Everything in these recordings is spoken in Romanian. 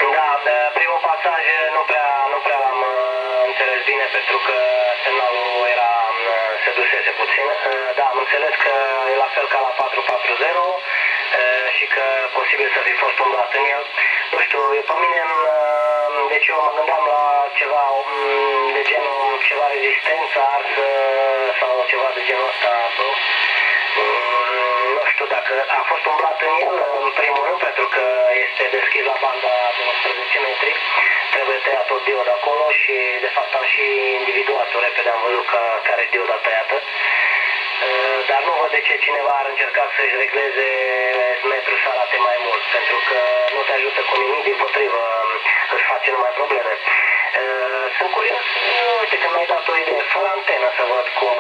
Da, primul pasaj nu prea l-am înțeles bine pentru că semnalul era, se dusese puțin. Da, am înțeles că e la fel ca la 440 și că posibil să fi fost umblat în el. Nu știu, pe mine, deci eu mă gândeam la ceva de genul, ceva rezistență, arsă sau ceva de genul ăsta. Nu știu dacă a fost umblat în el, în primul rând, pentru că este deschis la banda de 11 metri. Trebuie tăiat o diodă acolo și, de fapt, am și individuat-o repede, am văzut care e dioda tăiată. Dar nu văd de ce cineva ar încerca să-și regleze metru să arate mai mult, pentru că nu te ajută cu nimic, dimpotrivă, îți face numai probleme. Sunt curios, uite că mi-ai dat o idee, fără antenă să văd cum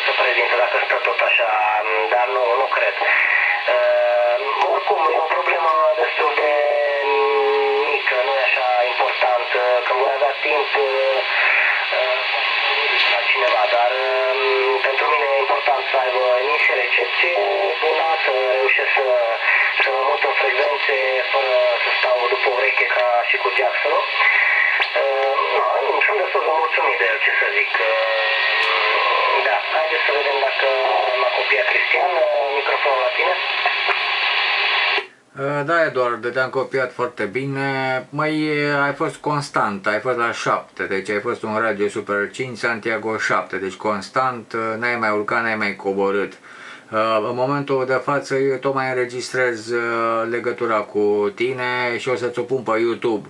se prezintă, dacă stă tot așa, dar nu cred. Oricum, e o problemă destul de mică, nu e așa importantă, când voi avea timp la cineva, dar pentru mine e important să aibă niște recepție bună, să reușesc să mă mut în frecvențe fără să stau după ureche ca și cu Jackson-ul. Sunt destul de mulțumit de el, ce să zic. Da, haideți să vedem dacă m-a copiat Cristian, microfonul la tine. Da, Eduard, te-am copiat foarte bine. Ai fost constant, ai fost la 7, deci ai fost un Radio Super 5, Santiago 7, deci constant, n-ai mai urcat, n-ai mai coborât. În momentul de față eu tocmai înregistrez legătura cu tine și o să-ți o pun pe YouTube.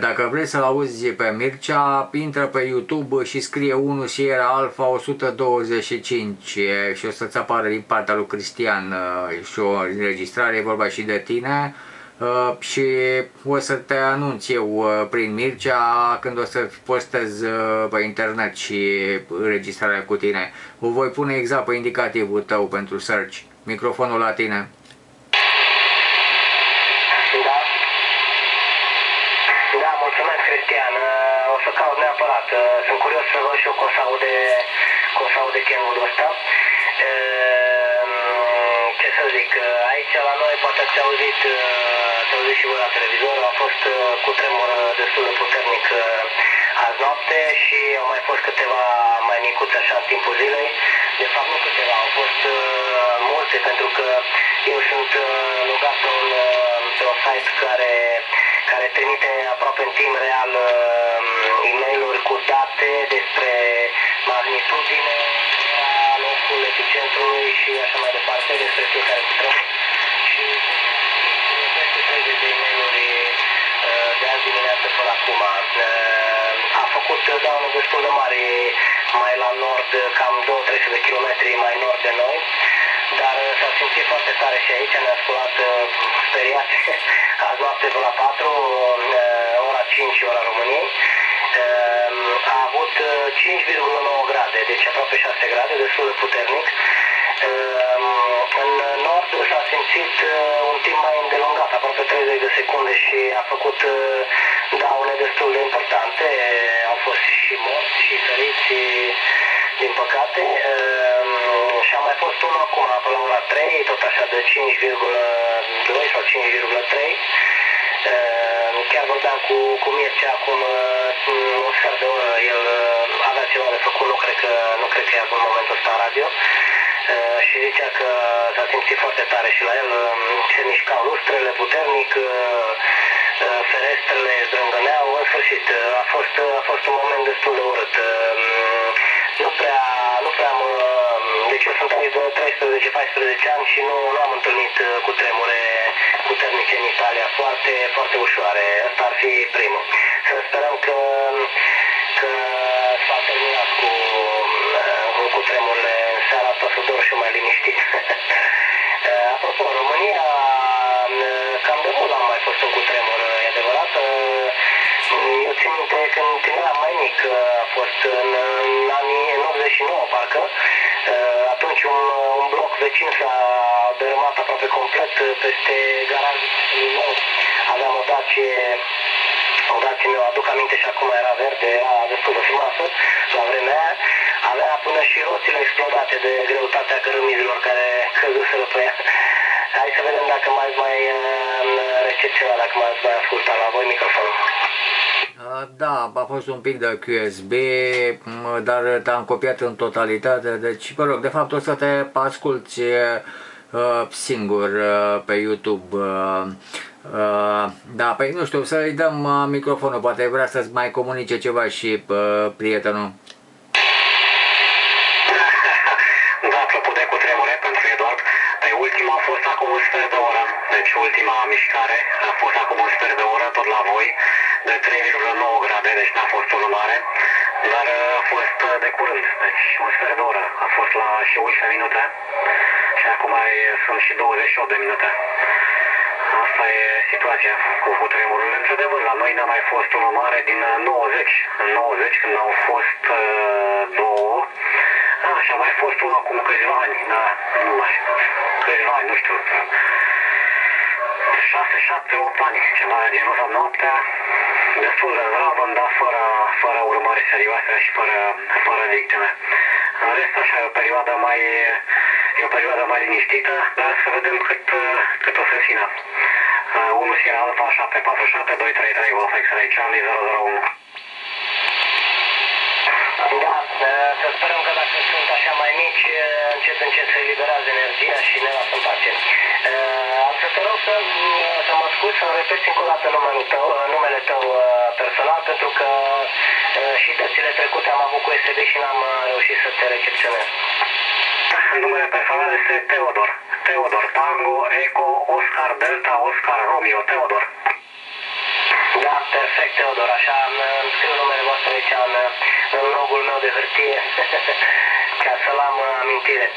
Dacă vrei să-l auzi pe Mircea, intră pe YouTube și scrie 1 Sierra Alpha 125 și o să-ți apară din partea lui Cristian și o înregistrare, e vorba și de tine. Și o să te anunț eu prin Mircea când o să postez pe internet și înregistrarea cu tine. O voi pune exact pe indicativul tău pentru search. Microfonul la tine. Da, mulțumesc, Cristian. O să caut neapărat. Sunt curios să văd și eu cum se aude chemul ăsta. Ce să zic, aici la noi poate ați auzit și voi la televizor, a fost cu tremur destul de puternic azi noapte și au mai fost câteva mai micuțe așa în timpul zilei. De fapt nu câteva, au fost multe, pentru că eu sunt logat pe un site care trimite aproape în timp real e-mail-uri cu date despre magnitudine, locul epicentrului și așa mai departe, despre fiecare cutremur. Și peste 30 de e-mail-uri de azi dimineață până acum. A făcut daune destul de mari mai la nord, cam 200-300 de kilometri mai nord de noi, dar s-a simțit foarte tare și aici, ne-a sculat speriați azi noapte pe la 4, ora 5, ora României. A avut 5,9 grade, deci aproape 6 grade, destul de puternic. În nord s-a simțit un timp mai îndelungat, aproape 30 de secunde și a făcut daune destul de importante. Au fost și morți și feriți, din păcate. Și a mai fost unul acum, până la ora 3, tot așa de 5,2 sau 5,3. Chiar vorbeam cu Mircea acum un sfert de oră, el avea ceva de făcut, nu cred că e acum în momentul ăsta în radio. Și zicea că s-a simțit foarte tare și la el, se mișcau lustrele puternic, ferestrele zdrângăneau, în sfârșit, a fost un moment destul de urât. Nu prea am, deci eu sunt aici de 13-14 ani și nu am întâlnit cutremure puternice în Italia, foarte, foarte ușoare. Asta ar fi primul. Să sperăm că s-a terminat cu cutremurile în seara asta, să dorm și mai liniștit. Apropo, în România, cam de mult am mai fost un cutremur, e adevărat. Eu țin minte când eram mai mic, a fost în anii 89, parcă. Atunci un bloc vecin s-a dărâmat aproape complet peste garajul meu. Aveam o Dacie, mi-o aduc aminte și acum era verde, era destul de frumoasă la vremea aia. Avea până și roțile explodate de greutatea cărămizilor care căzuseră pe ea. Hai să vedem dacă mai recepționat, dacă mai ascultat la voi microfonul. Da, a fost un pic de QSB, dar te-am copiat în totalitate, deci, mă rog, de fapt o să te asculti singur pe YouTube. Da, păi nu știu, să-i dăm microfonul, poate vrea să-ți mai comunice ceva și prietenul. Da, apropo de cutremure pentru Eduard, pe ultima a fost acum un sfert de oră, deci ultima mișcare a fost acum un sfert de oră tot la voi, de 3,9 grade, deci n-a fost unul mare, dar a fost de curând, deci un sfert de oră, a fost la și 11 minute și acum sunt și 28 de minute. Asta e situația cu cutremurile. Într-adevăr, la noi n-a mai fost unul mare din 90. În 90, când au fost două, și a mai fost unul acum câțiva ani, da, nu mai știu, câțiva ani, nu știu, 6, 7, 8 ani, ceva de genul ăsta, noaptea, destul de zdravă, dar fără urmări serioase și fără victime. În rest, așa, e o perioadă mai liniștită, dar să vedem cât o să țină. 1 Sierra Alpha 747 233 Golf X-Ray Charlie 001. Da, să sperăm că dacă sunt așa mai mici, încet se eliberează energia și ne lasă în pace. Am să te rog să mă scuzi, să-mi repeți încă o dată numele tău personal, pentru că și dățile trecute am avut cu SB și n-am reușit să te recepționez. Numele personal este Teodor. Teodor, Tango, Eco, Oscar, Delta, Oscar, Romeo, Teodor. Da, perfect, Teodor, așa îmi scriu numele vostru aici în logul meu de hârtie, ca să-l am amintire.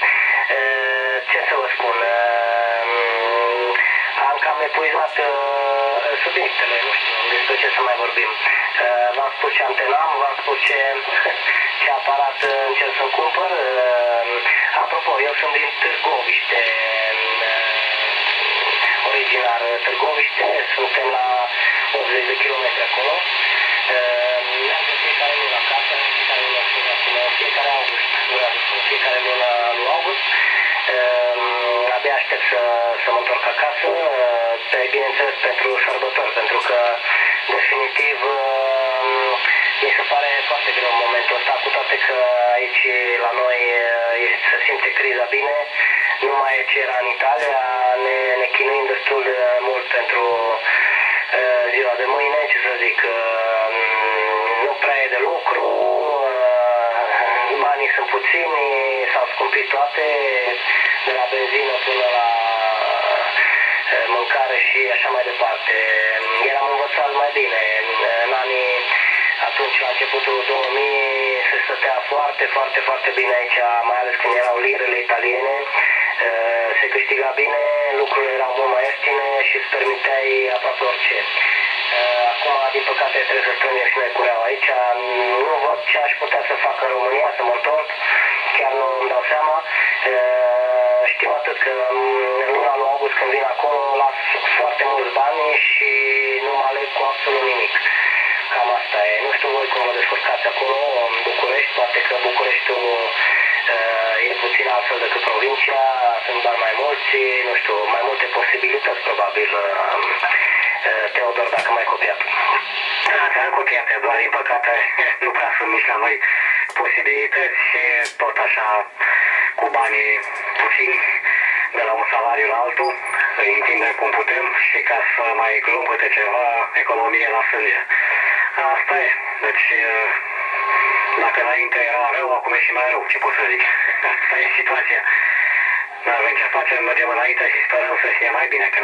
Ce să vă spun, am cam epuizat subiectele, nu știu despre ce să mai vorbim. V-am spus ce antenă am, v-am spus ce aparat încerc să-mi cumpăr. Apropo, eu sunt din Târgoviște, originar Târgoviște, suntem la 80 de kilometri acolo. Merg în fiecare lună acasă, fiecare august, fiecare lună lui august. Abia aștept să mă întorc acasă, bineînțeles pentru sărbători, pentru că definitiv mi se pare foarte greu în momentul ăsta, cu toate că aici la noi se simte criza bine, nu mai e ce era în Italia, ne chinuim destul de mult pentru ziua de mâine, ce să zic, nu prea e de lucru, banii sunt puțini, s-au scumpit toate, de la benzină până la mâncare și așa mai departe. Eram învățat mai bine, în anii atunci, la începutul 2000, se stătea foarte bine aici, mai ales când erau lirele italiene, se câștiga bine, lucrurile erau mult mai ieftine și îți permiteai aproape orice. Acum, din păcate, trebuie să strângem și noi cureaua aici. Nu văd ce aș putea să fac în România, să mă întorc, chiar nu îmi dau seama. Știu atât că în luna lui august, când vin acolo, las foarte mulți bani și nu mă aleg cu absolut nimic. Cam asta e. Nu știu voi cum vă descurcați acolo, în București, poate că Bucureștiul e puțin altfel decât provincia, sunt bani mai mulți, nu știu, mai multe posibilități, probabil. Teodor, dacă m-ai copiat. Da, te-am copiat, doar din păcate nu prea sunt nici la noi posibilități și tot așa cu banii puțini de la un salariu la altul, îi întindem cum putem și ca să mai luăm câte ceva economie la sânge. Asta e, deci dacă înainte era rău, acum e și mai rău, ce pot să zic. Asta e situația. Nu avem ce facem, mergem înainte și sperăm să fie mai bine, că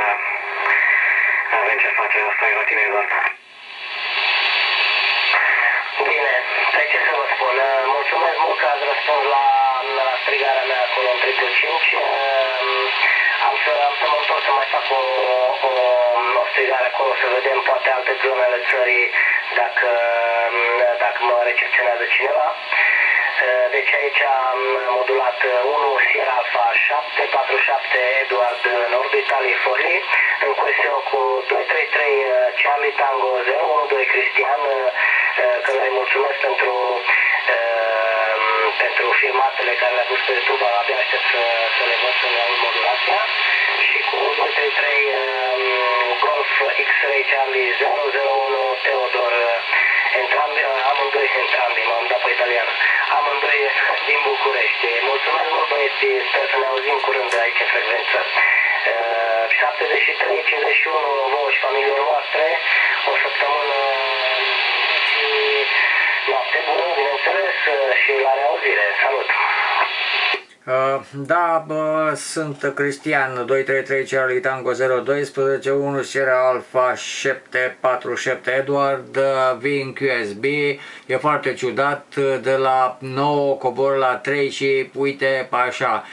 avem ce face, asta e la tine, Eduard. Bine, pe ce să vă spun, mulțumesc mult că ați răspuns la strigarea mea acolo în 355. Am să mă întorc să mai fac o strigare acolo, să vedem poate alte zone ale țării, dacă mă recepționează cineva. Deci aici am modulat 1 Sierra Alpha 747 Eduard Nord Italia Forli, în QSO cu 233 Charlie Tango 012 Cristian, că îi mulțumesc pentru filmatele care le-a pus pe YouTube, abia aștept să le văd, să le aud modulația. și cu 233 Golf X-Ray Charlie 001 Teodor, amândoi, m-am dat pe italiană, amândoi din București. Mulțumesc mult, băieți, sper să ne auzim curând aici în frecvență. 73-51 vouă și familiilor voastre, o săptămână și noapte bună, bineînțeles, și la reauzire. Salut! Da, sunt Cristian 233 Charlie Tango 012 1 Sierra Alpha 747 Edward, vin QSB, e foarte ciudat, de la 9 cobor la 3 și uite așa.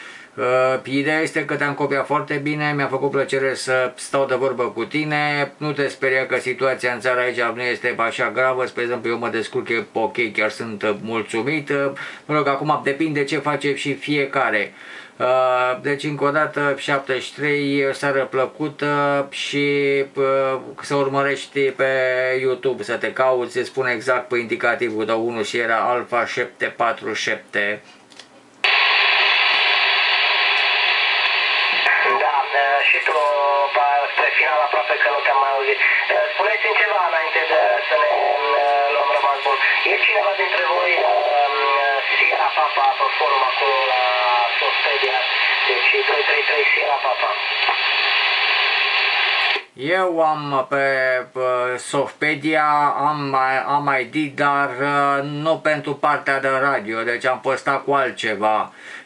Ideea este că te-am copiat foarte bine, mi-a făcut plăcere să stau de vorbă cu tine, nu te speria că situația în țara aici nu este așa gravă, spre exemplu eu mă descurc ok, chiar sunt mulțumit, mă rog, acum depinde ce face și fiecare. Deci încă o dată 73, seară plăcută și să urmărești pe YouTube, să te cauți, se spune exact pe indicativul de 1 și era Alpha 747. Și tu, spre final, aproape că nu te-am mai auzit. Spuneți-mi ceva înainte de să ne luăm rămas bun. E cineva dintre voi Sierra Papa pe forum acolo la Softpedia? Deci 233 Sierra Papa. Eu am pe Softpedia, am ID, dar nu pentru partea de radio, deci am postat cu altceva.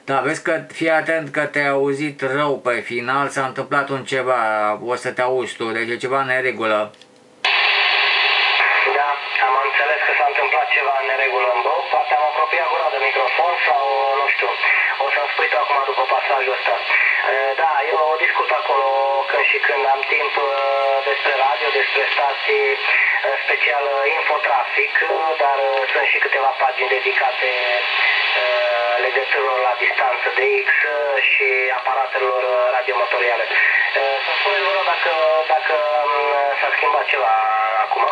Dar vezi că fii atent că te-ai auzit rău pe final, s-a întâmplat un ceva, o să te auzi tu, deci e ceva în neregulă. Da, am înțeles că s-a întâmplat ceva în neregulă în bău, poate am apropiat gura de microfon sau nu știu, o să-mi spui tu acum după pasajul ăsta. Da, eu discut acolo când și când am timp despre radio, despre stații, special Infotrafic, dar sunt și câteva pagini dedicate legăturilor la distanță de X și aparatelor radiomotoriale. Să spuneți, vă rog, dacă s-a schimbat ceva acum?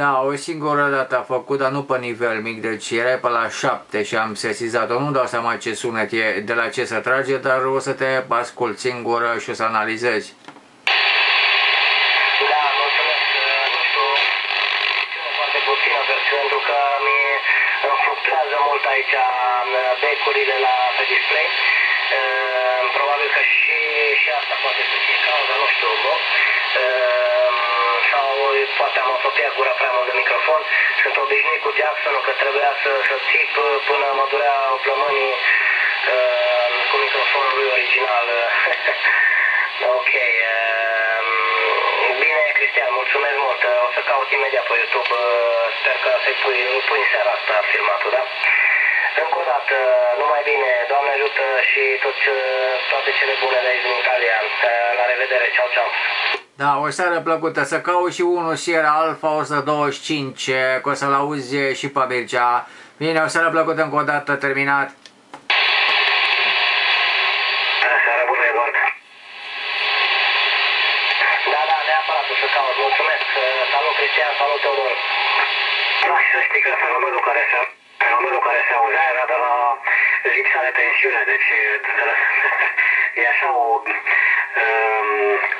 Da, o singură dată a făcut, dar nu pe nivel mic, deci erai pe la 7 și am sesizat-o. Nu dau seama ce sunet e, de la ce să trage, dar o să te ascult singură și o să analizezi. Da, mulțumesc, nu știu, foarte puțină, pentru că îmi fluctuează mult aici becurile pe display. Probabil că și asta poate să fie cauza, nu știu, sau poate am apropiat gura prea mult de microfon. Sunt obișnuit cu Jackson-ul că trebuia să țip până mă dureau plămânii cu microfonul lui original. Ok, bine, Cristian, mulțumesc mult. O să caut imediat pe YouTube, sper că să-i pui în seara asta filmatul, da? Încă o dată, numai bine, Doamne ajută și toate cele bune de aici din Italia. La revedere, ceau, ceau. Da, o seară plăcută, să cauți și unul Sierra Alpha 125, că o să-l auzi și pe Mircea. Bine, o seară plăcută încă o dată, terminat. Seară bună, Eduard. Da, neapărat o să caut, mulțumesc. Salut, Cristian, salut, Teodor. Da, și să știi că fenomenul care se auzea era de la lipsa de tensiune, deci e așa o...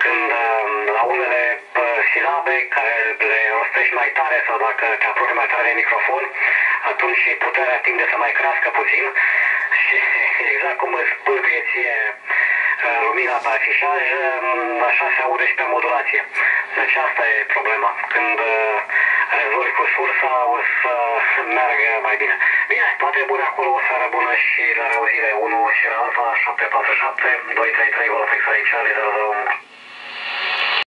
când la unele silabe care le rostești mai tare sau dacă te apropii mai tare de microfon, atunci puterea tinde să mai crească puțin și exact cum îți pâlpie ție lumina pe afișaj, așa se aude și pe modulație. Deci asta e problema. Când rezolvi cu sursa, o să meargă mai bine. Bine, toate bune acolo, o seară bună și la reauzire 1 și la Alpha 747 233 Golf X-Ray Charlie 001.